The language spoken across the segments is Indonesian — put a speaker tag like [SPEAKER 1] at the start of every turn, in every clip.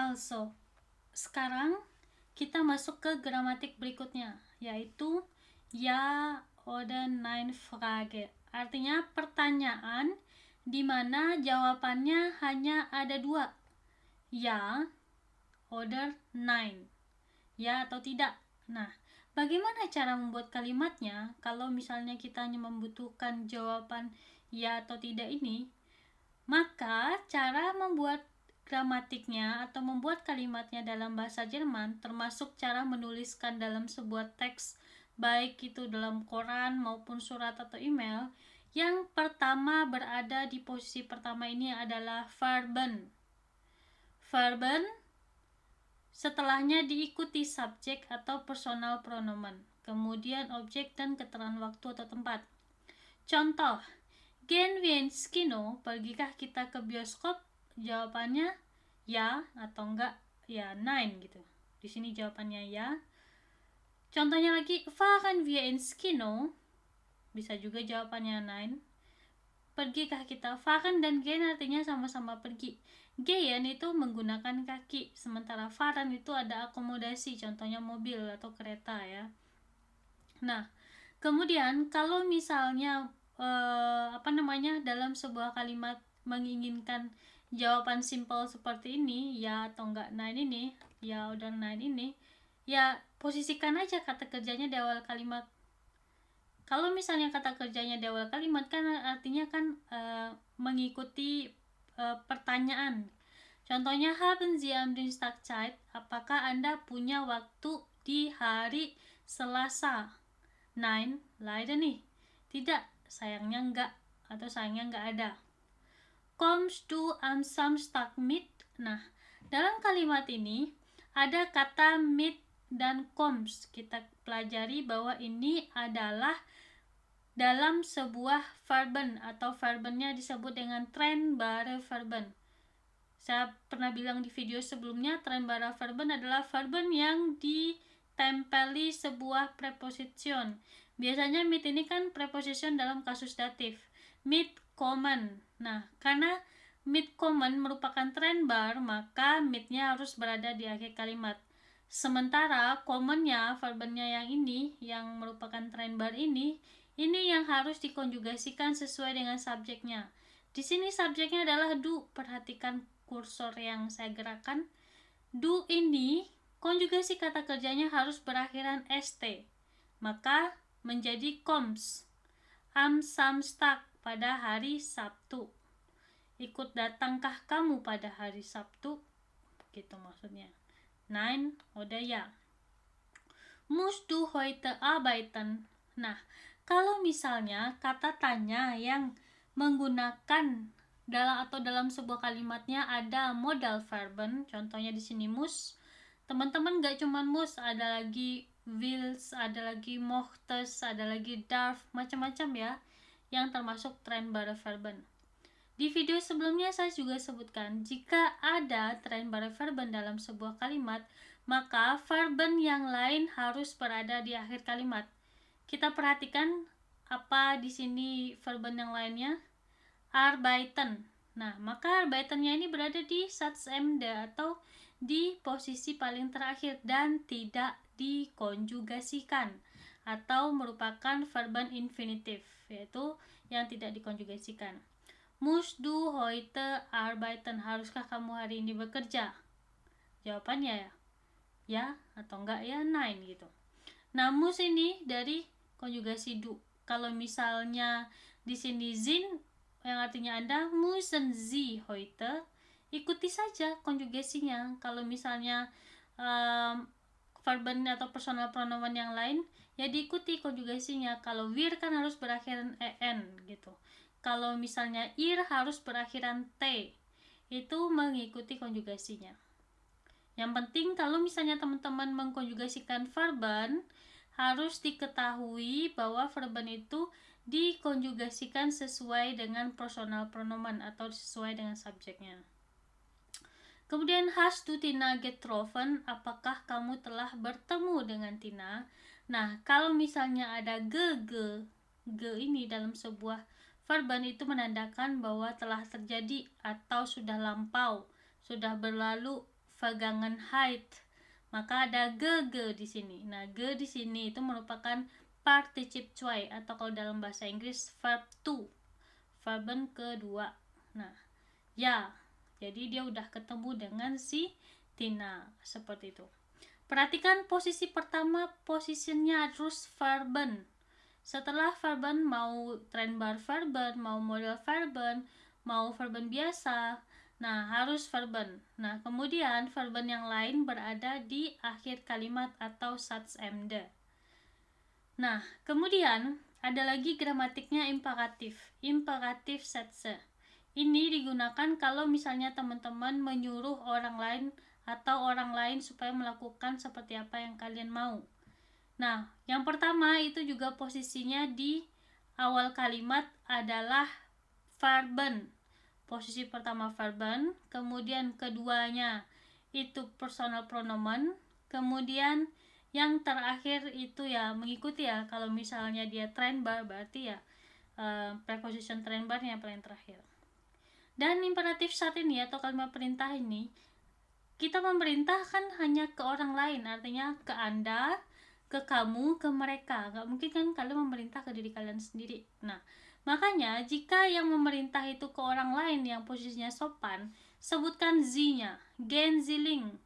[SPEAKER 1] Also. Sekarang kita masuk ke gramatik berikutnya, yaitu Ja oder Nein Frage. Artinya pertanyaan di mana jawabannya hanya ada dua, ya oder nein, ya atau tidak. Nah, bagaimana cara membuat kalimatnya kalau misalnya kita hanya membutuhkan jawaban ya atau tidak ini? Maka cara membuat gramatiknya atau membuat kalimatnya dalam bahasa Jerman, termasuk cara menuliskan dalam sebuah teks, baik itu dalam koran maupun surat atau email, yang pertama berada di posisi pertama ini adalah verben. Verben, setelahnya diikuti subjek atau personal pronomen, kemudian objek dan keterangan waktu atau tempat. Contoh, gehen wir ins Kino, pergikah kita ke bioskop? Jawabannya ya atau enggak, ya nein gitu. Di sini jawabannya ya. Contohnya lagi, fahren wir ins Kino? Bisa juga jawabannya nein. Pergikah kita? Fahren dan gehen artinya sama-sama pergi. Gehen itu menggunakan kaki, sementara fahren itu ada akomodasi, contohnya mobil atau kereta ya. Nah, kemudian kalau misalnya dalam sebuah kalimat menginginkan jawaban simple seperti ini, ya atau enggak nein ini, ya udah nein ini, ya posisikan aja kata kerjanya di awal kalimat. Kalau misalnya kata kerjanya di awal kalimat kan artinya kan mengikuti pertanyaan. Contohnya, haben Sie am Dienstag Zeit? Apakah Anda punya waktu di hari Selasa? Nein, leider nih. Tidak, sayangnya enggak, atau sayangnya enggak ada. Kommst du am Samstag mit? Nah, dalam kalimat ini ada kata mit dan kommst. Kita pelajari bahwa ini adalah dalam sebuah verben atau verbennya disebut dengan trennbare Verben. Saya pernah bilang di video sebelumnya, trennbare Verben adalah verben yang ditempeli sebuah preposition. Biasanya mit ini kan preposition dalam kasus datif. Mit kommen. Nah, karena mit kommen merupakan trennbar, maka mitnya harus berada di akhir kalimat. Sementara kommennya, verbennya yang ini, yang merupakan trennbar ini yang harus dikonjugasikan sesuai dengan subjeknya. Di sini subjeknya adalah du. Perhatikan kursor yang saya gerakkan. Du ini konjugasi kata kerjanya harus berakhiran st. Maka menjadi kommst am Samstag, pada hari Sabtu. Ikut datangkah kamu pada hari Sabtu? Gitu maksudnya. Nein oder ja. Musst du heute arbeiten? Nah, kalau misalnya kata tanya yang menggunakan dalam sebuah kalimatnya ada modal verben, contohnya di sini muss. Teman-teman gak cuman muss, ada lagi wills, ada lagi mochtes, ada lagi darf, macam-macam ya, yang termasuk trennbare Verben. Di video sebelumnya saya juga sebutkan, jika ada trennbare Verben dalam sebuah kalimat, maka verben yang lain harus berada di akhir kalimat. Kita perhatikan apa di sini verben yang lainnya. Arbeiten. Nah, maka arbeitennya ini berada di Satzende atau di posisi paling terakhir dan tidak dikonjugasikan atau merupakan verben infinitif, yaitu yang tidak dikonjugasikan. Musst du heute arbeiten? Haruskah kamu hari ini bekerja? Jawabannya ya atau enggak ya, nein gitu. Nah, muss ini dari konjugasi du. Kalau misalnya di sini sind yang artinya Anda, müssen Sie heute, ikuti saja konjugasinya. Kalau misalnya verben atau personal pronoun yang lain, ya diikuti konjugasinya. Kalau wir kan harus berakhiran en gitu. Kalau misalnya ir harus berakhiran t, itu mengikuti konjugasinya. Yang penting kalau misalnya teman-teman mengkonjugasikan verben, harus diketahui bahwa verben itu dikonjugasikan sesuai dengan personal pronoun atau sesuai dengan subjeknya. Kemudian, hast du Tina getroffen? Apakah kamu telah bertemu dengan Tina? Nah, kalau misalnya ada ge ini dalam sebuah verben, itu menandakan bahwa telah terjadi atau sudah lampau, sudah berlalu Vergangenheit. Maka ada ge di sini. Nah, ge di sini itu merupakan partizip 2 atau kalau dalam bahasa Inggris verb to, verben kedua. Nah, ya. Jadi dia udah ketemu dengan si Tina seperti itu. Perhatikan posisi pertama, posisinya harus verben. Setelah verben mau trennbar verben, mau model verben, mau verben biasa, nah harus verben. Nah kemudian verben yang lain berada di akhir kalimat atau Satzende. Nah kemudian ada lagi gramatiknya imperatif Sätze. Ini digunakan kalau misalnya teman-teman menyuruh orang lain atau orang lain supaya melakukan seperti apa yang kalian mau. Nah, yang pertama itu juga posisinya di awal kalimat adalah verben. Posisi pertama verben, kemudian keduanya itu personal pronomen, kemudian yang terakhir itu ya mengikuti ya, kalau misalnya dia trennbar berarti ya preposition trennbarnya yang paling terakhir. Dan imperatif saat ini atau kalimat perintah ini kita memerintahkan hanya ke orang lain, artinya ke Anda, ke kamu, ke mereka. Gak mungkin kan kalian memerintah ke diri kalian sendiri. Nah, makanya jika yang memerintah itu ke orang lain yang posisinya sopan, sebutkan Z-nya, gehen Sie links.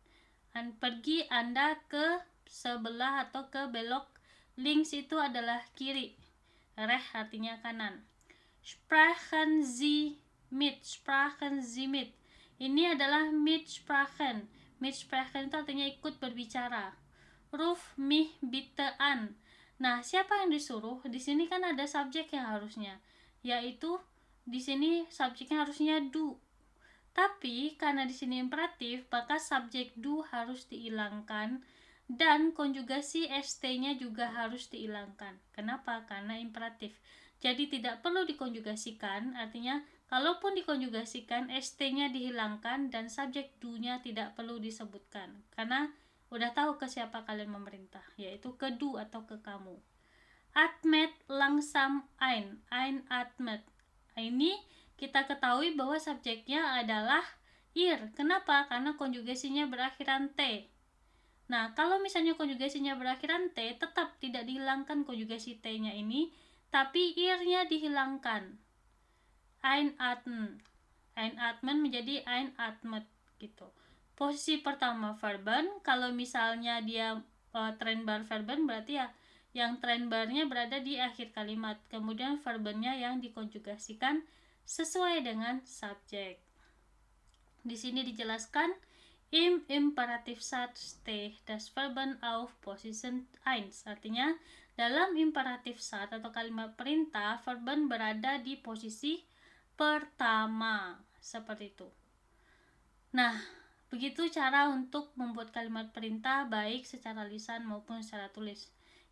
[SPEAKER 1] Pergi Anda ke sebelah atau ke belok. Links itu adalah kiri, rechts artinya kanan. Sprechen Sie mit. Ini adalah mitsprachen. Mitsprachen itu artinya ikut berbicara. Ruf mich bitte an. Nah, siapa yang disuruh? Di sini kan ada subjek yang harusnya, yaitu di sini subjeknya harusnya du. Tapi karena di sini imperatif, maka subjek du harus dihilangkan dan konjugasi st-nya juga harus dihilangkan. Kenapa? Karena imperatif. Jadi tidak perlu dikonjugasikan, artinya kalaupun dikonjugasikan st-nya dihilangkan dan subjek du-nya tidak perlu disebutkan. Karena udah tahu ke siapa kalian memerintah, yaitu ke du atau ke kamu. Atmet langsam ein atmet. Ini kita ketahui bahwa subjeknya adalah ihr. Kenapa? Karena konjugasinya berakhiran t. Nah, kalau misalnya konjugasinya berakhiran t, tetap tidak dihilangkan konjugasi t-nya ini, tapi ir-nya dihilangkan. Einatmen menjadi einatmet gitu. Posisi pertama verben, kalau misalnya dia trennbar verben berarti ya yang trennbarnya berada di akhir kalimat, kemudian verbennya yang dikonjugasikan sesuai dengan subjek. Di sini dijelaskan im imperativ Satz steht das Verben auf Position 1. Artinya dalam imperatif Satz atau kalimat perintah, verben berada di posisi pertama seperti itu. Nah, begitu cara untuk membuat kalimat perintah baik secara lisan maupun secara tulis.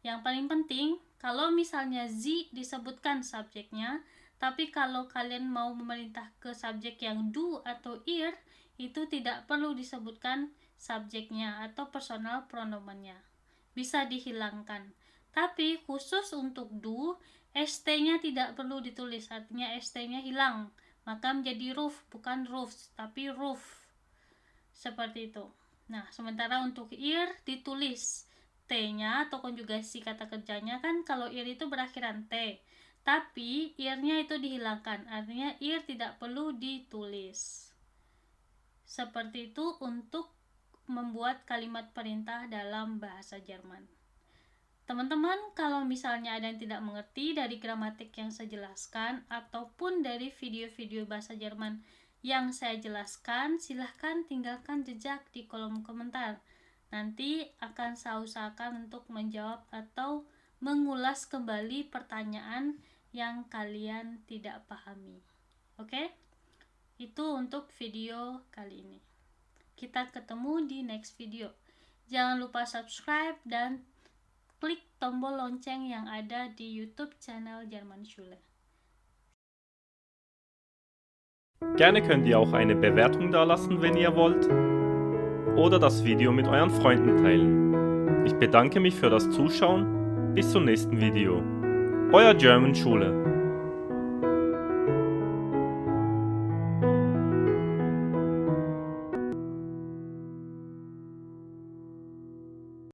[SPEAKER 1] Yang paling penting, kalau misalnya Z disebutkan subjeknya, tapi kalau kalian mau memerintah ke subjek yang du atau ir, itu tidak perlu disebutkan subjeknya atau personal pronomennya. Bisa dihilangkan. Tapi khusus untuk du, st-nya tidak perlu ditulis, artinya st-nya hilang. Maka menjadi ruf, bukan rufs, tapi ruf. Seperti itu. Nah, sementara untuk ir ditulis t-nya atau konjugasi kata kerjanya kan kalau ir itu berakhiran t. Tapi ir-nya itu dihilangkan, artinya ir tidak perlu ditulis. Seperti itu untuk membuat kalimat perintah dalam bahasa Jerman. Teman-teman, kalau misalnya ada yang tidak mengerti dari gramatik yang saya jelaskan ataupun dari video-video bahasa Jerman yang saya jelaskan, silahkan tinggalkan jejak di kolom komentar. Nanti akan saya usahakan untuk menjawab atau mengulas kembali pertanyaan yang kalian tidak pahami. Oke? Itu untuk video kali ini. Kita ketemu di next video. Jangan lupa subscribe dan klik tombol lonceng yang ada di YouTube channel Germanschule.
[SPEAKER 2] Gerne könnt ihr auch eine Bewertung dalassen, wenn ihr wollt, oder das Video mit euren Freunden teilen. Ich bedanke mich für das Zuschauen. Bis zum nächsten Video. Euer German Schule.